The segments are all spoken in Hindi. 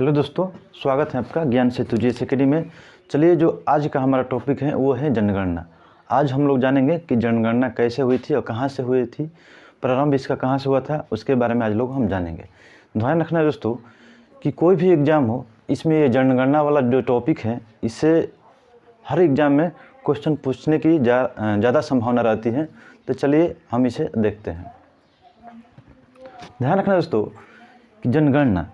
हेलो दोस्तों, स्वागत है आपका ज्ञान सेतु जीएस अकेडमी में। चलिए, जो आज का हमारा टॉपिक है वो है जनगणना। आज हम लोग जानेंगे कि जनगणना कैसे हुई थी और कहाँ से हुई थी, प्रारंभ इसका कहाँ से हुआ था, उसके बारे में आज लोग हम जानेंगे। ध्यान रखना दोस्तों कि कोई भी एग्ज़ाम हो, इसमें ये जनगणना वाला जो टॉपिक है, इससे हर एग्ज़ाम में क्वेश्चन पूछने की ज़्यादा संभावना रहती है। तो चलिए हम इसे देखते हैं। ध्यान रखना दोस्तों कि जनगणना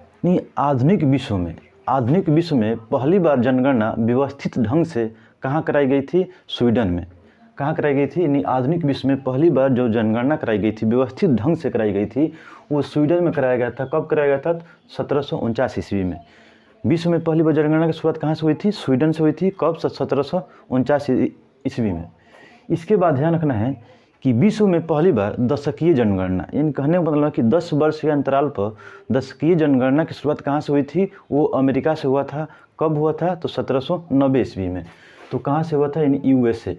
आधुनिक विश्व में पहली बार जनगणना व्यवस्थित ढंग से कहाँ कराई गई थी? स्वीडन में। कहाँ कराई गई थी? यानी आधुनिक विश्व में पहली बार जो जनगणना कराई गई थी, व्यवस्थित ढंग से कराई गई थी, वो स्वीडन में कराया गया था। कब कराया गया था? 1749 ईस्वी में। विश्व में पहली बार जनगणना की शुरुआत कहाँ से हुई थी? स्वीडन से हुई थी। कब? 1749 ईस्वी में। इसके बाद ध्यान रखना है कि विश्व में पहली बार दशकीय जनगणना, यानी कहने का मतलब कि 10 वर्ष के अंतराल पर दशकीय जनगणना की शुरुआत कहाँ से हुई थी? वो अमेरिका से हुआ था। कब हुआ था? तो 1790 ईस्वी में। तो कहाँ से हुआ था? यानी यूएसए।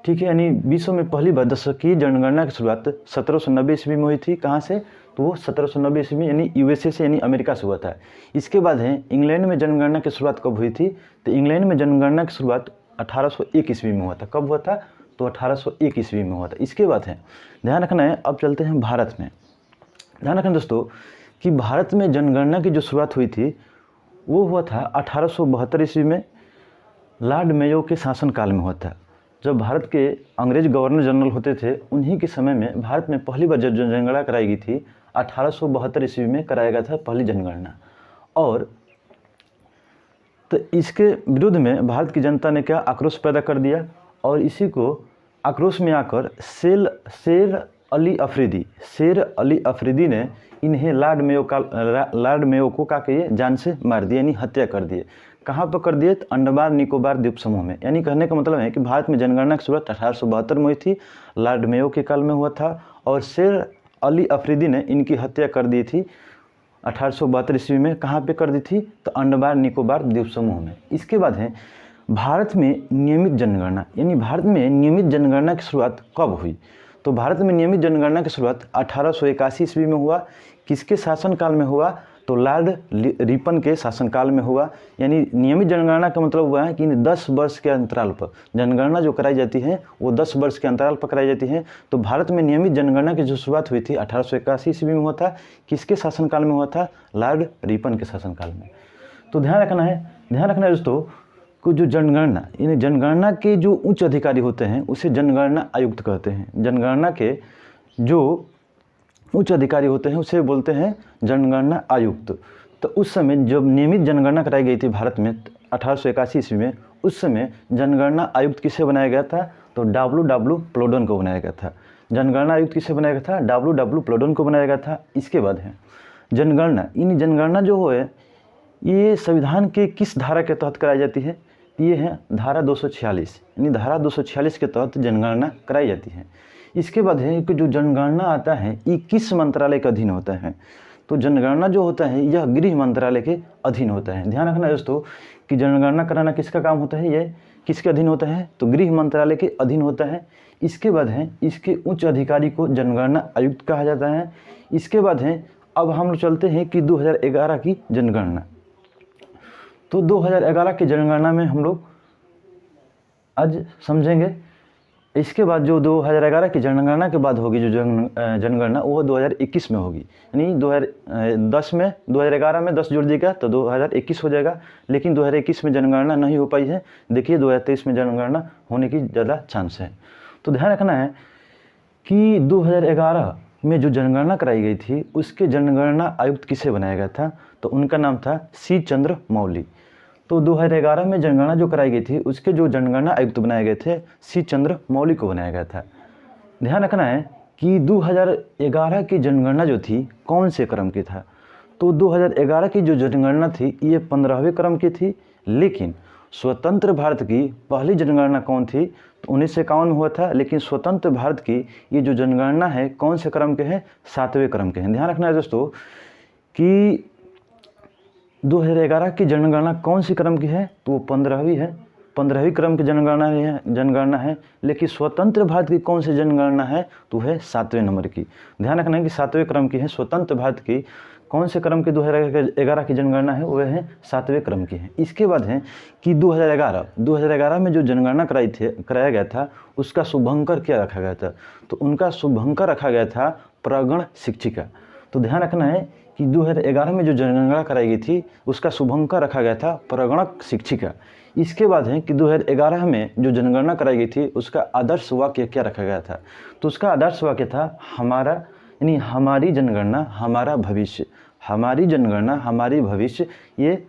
ठीक है, यानी विश्व में पहली बार दशकीय जनगणना की शुरुआत 1790 ईस्वी में हुई थी। कहाँ से? तो वो 1790 ईस्वी में, यानी यूएसए से, यानी अमेरिका से हुआ था। इसके बाद है इंग्लैंड में जनगणना की शुरुआत कब हुई थी? तो इंग्लैंड में जनगणना की शुरुआत 1801 ईस्वी में हुआ था। कब हुआ था? तो 1801 ईस्वी में हुआ था। इसके बाद है, ध्यान रखना है, अब चलते हैं भारत में। ध्यान रखना दोस्तों कि भारत में जनगणना की जो शुरुआत हुई थी वो हुआ था 1872 ईस्वी में, लॉर्ड मेयो के शासनकाल में हुआ था। जब भारत के अंग्रेज गवर्नर जनरल होते थे, उन्हीं के समय में भारत में पहली बार जब जनगणना कराई गई थी, 1872 ईस्वी में कराया गया था पहली जनगणना। और तो इसके विरुद्ध में भारत की जनता ने क्या आक्रोश पैदा कर दिया, और इसी को आक्रोश में आकर शेर अली अफरीदी ने इन्हें लॉर्ड मेयो को क्या किए? जान से मार दिए, यानी हत्या कर दिए। कहाँ पर कर दिए? तो अंडमान निकोबार द्वीप समूह में। यानी कहने का मतलब है कि भारत में जनगणना की शुरुआत 1872 में हुई थी, लॉर्ड मेयो के काल में हुआ था, और शेर अली अफरीदी ने इनकी हत्या कर दी थी 1872 ईस्वी में। कहाँ पे कर दी थी? तो अंडमान निकोबार द्वीप समूह में। इसके बाद है भारत में नियमित जनगणना, यानी भारत में नियमित जनगणना की शुरुआत कब हुई? तो भारत में नियमित जनगणना की शुरुआत 1881 ईस्वी में हुआ। किसके शासनकाल में हुआ? तो लॉर्ड रिपन के शासनकाल में हुआ। यानी नियमित जनगणना का मतलब हुआ है कि 10 वर्ष के अंतराल पर जनगणना जो कराई जाती है वो 10 वर्ष के अंतराल पर कराई जाती है। तो भारत में नियमित जनगणना की जो शुरुआत हुई थी 1881 ईस्वी में हुआ था। किसके शासनकाल में हुआ था? लॉर्ड रिपन के शासनकाल में। तो ध्यान रखना है दोस्तों को जो जनगणना, यानी जनगणना के जो उच्च अधिकारी होते हैं उसे जनगणना आयुक्त कहते हैं। जनगणना के जो उच्च अधिकारी होते हैं उसे बोलते हैं जनगणना आयुक्त। तो उस समय जब नियमित जनगणना कराई गई थी भारत में 1881 ईस्वी में, उस समय जनगणना आयुक्त किसे बनाया गया था? तो डब्ल्यू प्लोडन को बनाया गया था। जनगणना आयुक्त किसे बनाया गया था? डब्ल्यू प्लोडन को बनाया गया था। इसके बाद है जनगणना जो है ये संविधान के किस धारा के तहत कराई जाती है? ये है धारा 246, यानी धारा 246 के तहत जनगणना कराई जाती है। इसके बाद है कि जो जनगणना आता है ये किस मंत्रालय के अधीन होता है? तो जनगणना जो होता है यह गृह मंत्रालय के अधीन होता है। ध्यान रखना दोस्तों कि जनगणना कराना किसका काम होता है? ये किसके अधीन होता है? तो गृह मंत्रालय के अधीन होता है। इसके बाद है इसके उच्च अधिकारी को जनगणना आयुक्त कहा जाता है। इसके बाद है अब हम चलते हैं कि 2011 की जनगणना। तो 2011 की जनगणना में हम लोग आज समझेंगे। इसके बाद जो 2011 की जनगणना के बाद होगी जो जनगणना वो 2021 में होगी, यानी 2010 में 2011 में 10 जोड़ दिएगा तो 2021 हो जाएगा। लेकिन 2021 में जनगणना नहीं हो पाई है। देखिए 2023 में जनगणना होने की ज़्यादा चांस है। तो ध्यान रखना है कि 2011 में जो जनगणना कराई गई थी उसके जनगणना आयुक्त किसे बनाया गया था? तो उनका नाम था सी चंद्रमौली। तो 2011 में जनगणना जो कराई गई थी उसके जो जनगणना आयुक्त बनाए गए थे सी चंद्रमौली को बनाया गया था। ध्यान रखना है कि 2011 की जनगणना जो थी कौन से क्रम की था? तो 2011 की जो जनगणना थी ये 15वें क्रम की थी। लेकिन स्वतंत्र भारत की पहली जनगणना कौन थी? तो 1951 में हुआ था। लेकिन स्वतंत्र भारत की ये जो जनगणना है कौन से क्रम के हैं? 7वें क्रम के हैं। ध्यान रखना है दोस्तों कि 2011 की जनगणना कौन सी क्रम की है? तो वो 15वीं है। 15वीं क्रम की जनगणना है। लेकिन स्वतंत्र भारत की कौन सी जनगणना है, तो है 7वें नंबर की। ध्यान रखना है कि 7वें क्रम की है। स्वतंत्र भारत की कौन से क्रम की 2011 की जनगणना है, वह है 7वें क्रम की है। इसके बाद है कि 2011 में जो जनगणना कराया गया था, उसका शुभंकर क्या रखा गया था, तो उनका शुभंकर रखा गया था प्रगण शिक्षिका। तो ध्यान रखना है कि 2011 में जो जनगणना कराई गई थी, उसका शुभंकर रखा गया था प्रगणक शिक्षिका। इसके बाद है कि 2011 में जो जनगणना कराई गई थी, उसका आदर्श वाक्य क्या रखा गया था, तो उसका आदर्श वाक्य था हमारा, यानी हमारी जनगणना हमारा भविष्य, हमारी जनगणना हमारी भविष्य, ये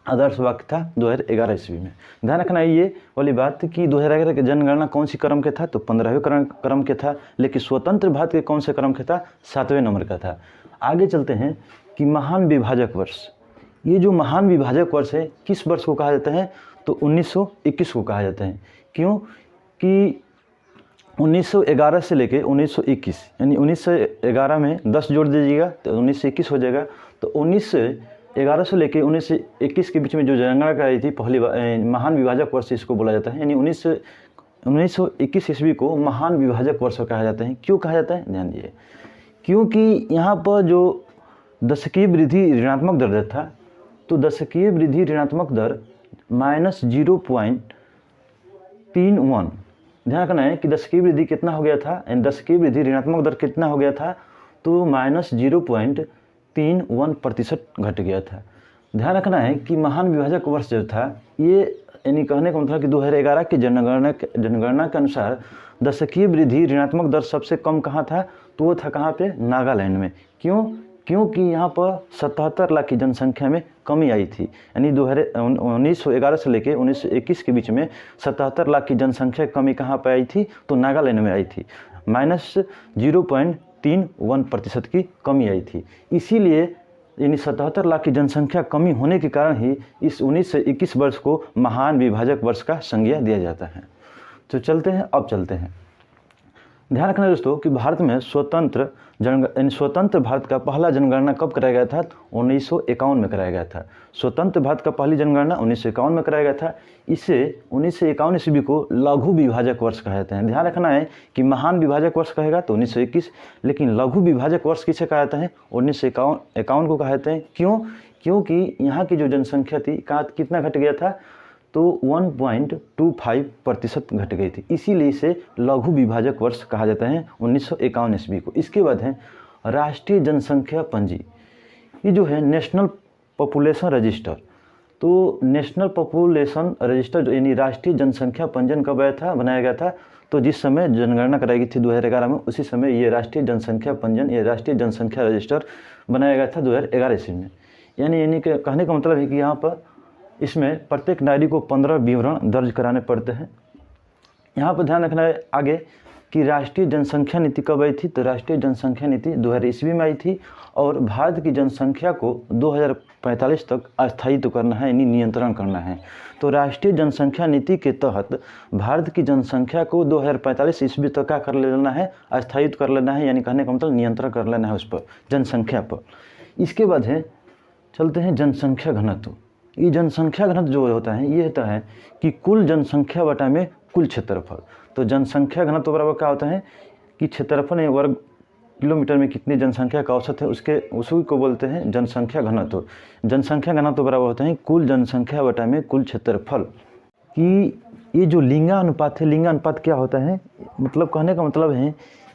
आदर्श वाक्य था 2011 ईस्वी में। ध्यान रखना है ये वाली बात कि 2011 की जनगणना कौन सी क्रम के था, तो 15वें क्रम के था। लेकिन स्वतंत्र भारत के कौन से क्रम के था, 7वें नंबर का था। आगे चलते हैं कि महान विभाजक वर्ष। ये जो महान विभाजक वर्ष है, किस वर्ष को कहा जाता है, तो 1921 को कहा जाता है। क्यों कि 1911 से लेके 1921, यानी 1911 में 10 जोड़ दीजिएगा तो 1921 हो जाएगा। तो 1911 से लेके 1921 के बीच में जो जनगणना कराई थी, पहली महान विभाजक वर्ष इसको बोला जाता है। यानी 1921 ईस्वी को महान विभाजक वर्ष कहा जाता है। क्यों कहा जाता है, ध्यान दीजिए, क्योंकि यहाँ पर जो दशकीय वृद्धि ऋणात्मक दर था, तो दशकीय वृद्धि ऋणात्मक दर -0.31। ध्यान रखना है कि दशकीय वृद्धि कितना हो गया था, दशकीय वृद्धि ऋणात्मक दर कितना हो गया था, तो -0.31% घट गया था। ध्यान रखना है कि महान विभाजक वर्ष जो था, ये यानी कहने का मतलब कि 2011 की जनगणना के अनुसार दशकीय वृद्धि ऋणात्मक दर सबसे कम कहाँ था, तो वो था कहाँ पे, नागालैंड में। क्योंकि यहाँ पर 77 लाख की जनसंख्या में कमी आई थी। यानी 1911 से लेकर 1921 के बीच में 77 लाख की जनसंख्या कमी कहाँ पर आई थी, तो नागालैंड में आई थी। -0.31% की कमी आई थी। इसीलिए यानी 77 लाख की जनसंख्या कमी होने के कारण ही इस 19 से 21 वर्ष को महान विभाजक वर्ष का संज्ञा दिया जाता है। तो चलते हैं। ध्यान रखना दोस्तों कि भारत में स्वतंत्र भारत का पहला जनगणना कब कराया गया था, 1951 में कराया गया था। स्वतंत्र भारत का पहली जनगणना 1951 में कराया गया था। इसे 1951 ईस्वी को लघु विभाजक वर्ष कहा जाता है। ध्यान रखना है कि महान विभाजक वर्ष कहेगा तो 1921, लेकिन लघु विभाजक वर्ष किसे कहा जाता है, 1951 को कहा जाता है। क्योंकि यहाँ की जो जनसंख्या थी कितना घट गया था, तो 1.25% घट गई थी। इसीलिए इसे लघु विभाजक वर्ष कहा जाता है 1951 ईस्वी को। इसके बाद है राष्ट्रीय जनसंख्या पंजी। ये जो है नेशनल पॉपुलेशन रजिस्टर। तो नेशनल पॉपुलेशन रजिस्टर यानी राष्ट्रीय जनसंख्या पंजीयन कब बनाया गया था, तो जिस समय जनगणना कराई गई थी 2011 में, उसी समय ये राष्ट्रीय जनसंख्या पंजीयन, ये राष्ट्रीय जनसंख्या रजिस्टर बनाया गया था 2011 ईस्वी में। यानी कहने का मतलब है कि यहाँ पर इसमें प्रत्येक नागरिक को 15 विवरण दर्ज कराने पड़ते हैं। यहाँ पर ध्यान रखना है आगे कि राष्ट्रीय जनसंख्या नीति कब आई थी, तो राष्ट्रीय जनसंख्या नीति 2000 ईस्वी में आई थी और भारत की जनसंख्या को 2045 तक अस्थायित्व करना है, यानी नियंत्रण करना है। तो राष्ट्रीय जनसंख्या नीति के तहत भारत की जनसंख्या को 2045 ईस्वी तक क्या कर लेना है, अस्थायित्व कर लेना है, यानी कहने का मतलब नियंत्रण कर लेना है उस पर, जनसंख्या पर। इसके बाद है चलते हैं जनसंख्या घनत्व। ये जनसंख्या घनत्व जो होता है, ये होता है कि कुल जनसंख्या बटा में कुल क्षेत्रफल। तो जनसंख्या घनत्व बराबर क्या होता है कि क्षेत्रफल वर्ग किलोमीटर में कितनी जनसंख्या का औसत है, उसी को बोलते हैं जनसंख्या घनत्व। जनसंख्या घनत्व बराबर होता है कुल जनसंख्या बटा में कुल क्षेत्रफल। कि ये जो लिंगानुपात है, लिंगानुपात क्या होता है, मतलब कहने का मतलब है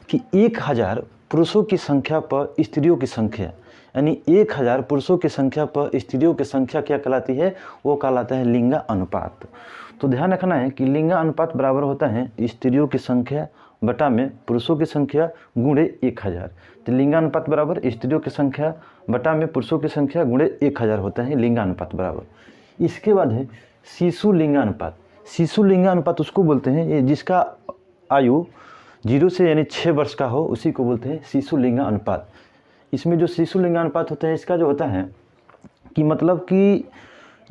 कि 1000 पुरुषों की संख्या पर स्त्रियों की संख्या, यानी 1000 पुरुषों की संख्या पर स्त्रियों की संख्या क्या कहलाती है, वो कहलाता है लिंगा अनुपात। तो ध्यान रखना है कि लिंगा अनुपात बराबर होता है स्त्रियों की संख्या बटा में पुरुषों की संख्या गुणे 1000। तो लिंगा अनुपात बराबर स्त्रियों की संख्या बटा में पुरुषों की संख्या गुणे 1000 होता है लिंगा अनुपात बराबर। इसके बाद है शिशु लिंगानुपात। शिशु लिंगानुपात उसको बोलते हैं ये जिसका आयु 0 से यानी 6 वर्ष का हो, उसी को बोलते हैं शिशु लिंगानुपात। इसमें जो शिशु लिंगानुपात होता है, इसका जो होता है कि मतलब कि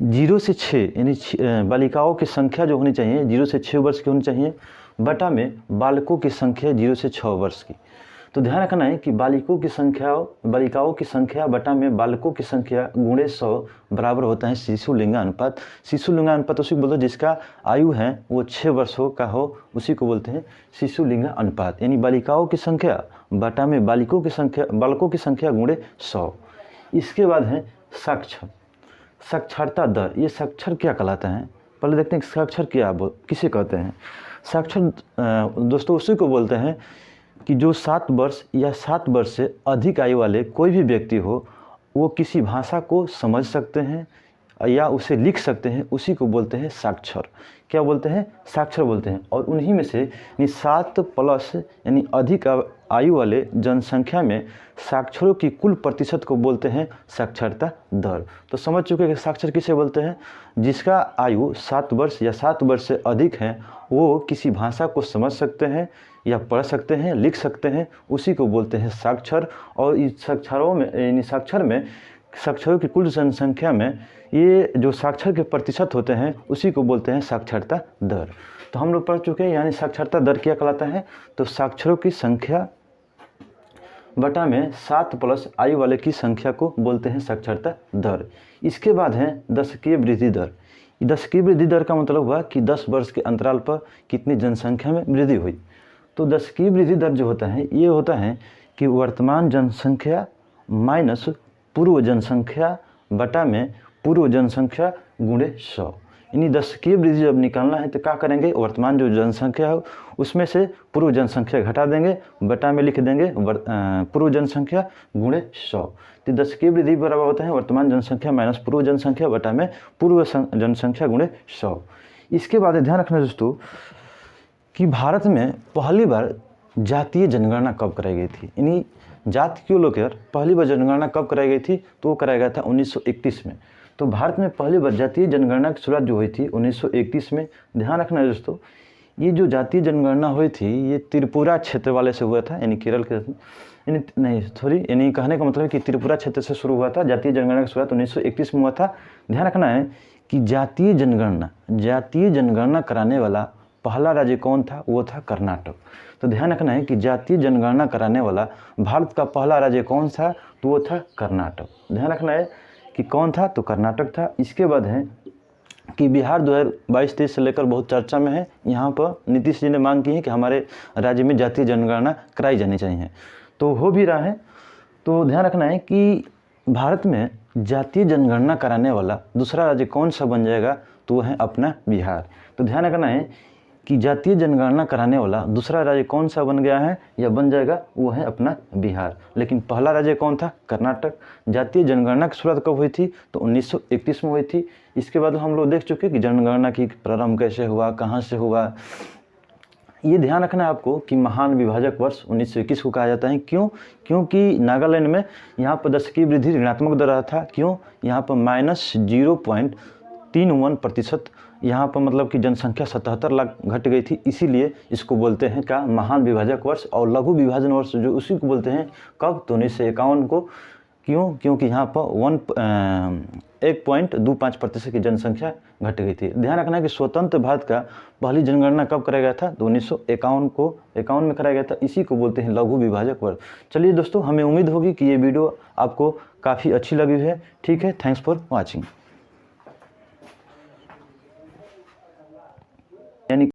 0 से 6 यानी बालिकाओं की संख्या जो होनी चाहिए 0 से 6 वर्ष की होनी चाहिए, बटा में बालकों की संख्या 0 से 6 वर्ष की। तो ध्यान रखना है कि बालिकाओं की संख्या बटा में बालकों की संख्या गुणे 100 बराबर होता है शिशु लिंगानुपात। शिशु लिंगानुपात उसी को बोलते हैं जिसका आयु है वो 6 वर्षों का हो, उसी को बोलते हैं शिशु लिंगानुपात। यानी बालिकाओं की संख्या बटा में बालकों की संख्या गुणे 100। इसके बाद है साक्षरता दर। ये साक्षर क्या कहलाता है, पहले देखते हैं साक्षर क्या किसे कहते हैं। साक्षर दोस्तों उसी को बोलते हैं कि जो 7 वर्ष या 7 वर्ष से अधिक आयु वाले कोई भी व्यक्ति हो, वो किसी भाषा को समझ सकते हैं या उसे लिख सकते हैं, उसी को बोलते हैं साक्षर। क्या बोलते हैं, साक्षर बोलते हैं। और उन्हीं में से यानी 7+ यानी अधिक आयु वाले जनसंख्या में साक्षरों की कुल प्रतिशत को बोलते हैं साक्षरता दर। तो समझ चुके हैं कि साक्षर किसे बोलते हैं, जिसका आयु 7 वर्ष या 7 वर्ष से अधिक है, वो किसी भाषा को समझ सकते हैं या पढ़ सकते हैं, लिख सकते हैं, उसी को बोलते हैं साक्षर। और इस साक्षरों में यानी साक्षरों की कुल जनसंख्या में ये जो साक्षर के प्रतिशत होते हैं उसी को बोलते हैं साक्षरता दर। तो हम लोग पढ़ चुके हैं यानी साक्षरता दर क्या कहलाता है, तो साक्षरों की संख्या बटा में 7+ आयु वाले की संख्या को बोलते हैं साक्षरता दर। इसके बाद है दशकीय वृद्धि दर। दशकीय वृद्धि दर का मतलब हुआ कि 10 वर्ष के अंतराल पर कितनी जनसंख्या में वृद्धि हुई। तो दशकीय वृद्धि दर जो होता है ये होता है कि वर्तमान जनसंख्या माइनस पूर्व जनसंख्या बटा में पूर्व जनसंख्या गुणे 100। यानी दशकीय वृद्धि जब निकालना है तो क्या करेंगे, वर्तमान जो जनसंख्या है उसमें से पूर्व जनसंख्या घटा देंगे, बटा में लिख देंगे पूर्व जनसंख्या गुणे 100। तो दशकीय वृद्धि बराबर होता है वर्तमान जनसंख्या माइनस पूर्व जनसंख्या बटा में पूर्व जनसंख्या गुणे 100। इसके बाद ध्यान रखना दोस्तों कि भारत में पहली बार जातीय जनगणना कब कराई गई थी। यानी जाति को लेकर पहली बार जनगणना कब कराई गई थी, तो वो कराया गया था 1931 में। तो भारत में पहली बार जातीय जनगणना की शुरुआत जो हुई थी 1931 में। ध्यान रखना है दोस्तों, ये जो जातीय जनगणना हुई थी ये त्रिपुरा क्षेत्र वाले से हुआ था, यानी केरल के यानी कहने का मतलब है कि त्रिपुरा क्षेत्र से शुरू हुआ था। जातीय जनगणना की शुरुआत 1931 में हुआ था। ध्यान रखना है कि जातीय जनगणना कराने वाला पहला राज्य कौन था, वो था कर्नाटक। तो ध्यान रखना है कि जातीय जनगणना कराने वाला भारत का पहला राज्य कौन था, तो वो था कर्नाटक। ध्यान रखना है कि कौन था, तो कर्नाटक था। इसके बाद है कि बिहार 2022-23 से लेकर बहुत चर्चा में है। यहाँ पर नीतीश जी ने मांग की है कि हमारे राज्य में जातीय जनगणना कराई जानी चाहिए, तो हो भी रहा है। तो ध्यान रखना है कि भारत में जातीय जनगणना कराने वाला दूसरा राज्य कौन सा बन जाएगा, तो वो है अपना बिहार। तो ध्यान रखना है कि जातीय जनगणना कराने वाला दूसरा राज्य कौन सा बन गया है या बन जाएगा, वो है अपना बिहार। लेकिन पहला राज्य कौन था, कर्नाटक। जातीय जनगणना की शुरुआत कब हुई थी, तो 1931 में हुई थी। इसके बाद हम लोग देख चुके कि जनगणना की प्रारंभ कैसे हुआ, कहाँ से हुआ। ये ध्यान रखना है आपको कि महान विभाजक वर्ष 1921 को कहा जाता है। क्यों, क्योंकि नागालैंड में यहाँ पर दशकीय वृद्धि ऋणात्मक दर रहा था। क्यों, यहाँ पर -0.31% यहाँ पर मतलब कि जनसंख्या 77 लाख घट गई थी, इसीलिए इसको बोलते हैं क्या, महान विभाजक वर्ष। और लघु विभाजन वर्ष जो उसी को बोलते हैं कब, तो 1951 को। क्यों, क्योंकि यहाँ पर 1.25% की जनसंख्या घट गई थी। ध्यान रखना है कि स्वतंत्र भारत का पहली जनगणना कब कराया गया था, तो 1951 में कराया गया था। इसी को बोलते हैं लघु विभाजक वर्ष। चलिए दोस्तों, हमें उम्मीद होगी कि ये वीडियो आपको काफ़ी अच्छी लगी है। ठीक है, थैंक्स फॉर वॉचिंग। यानी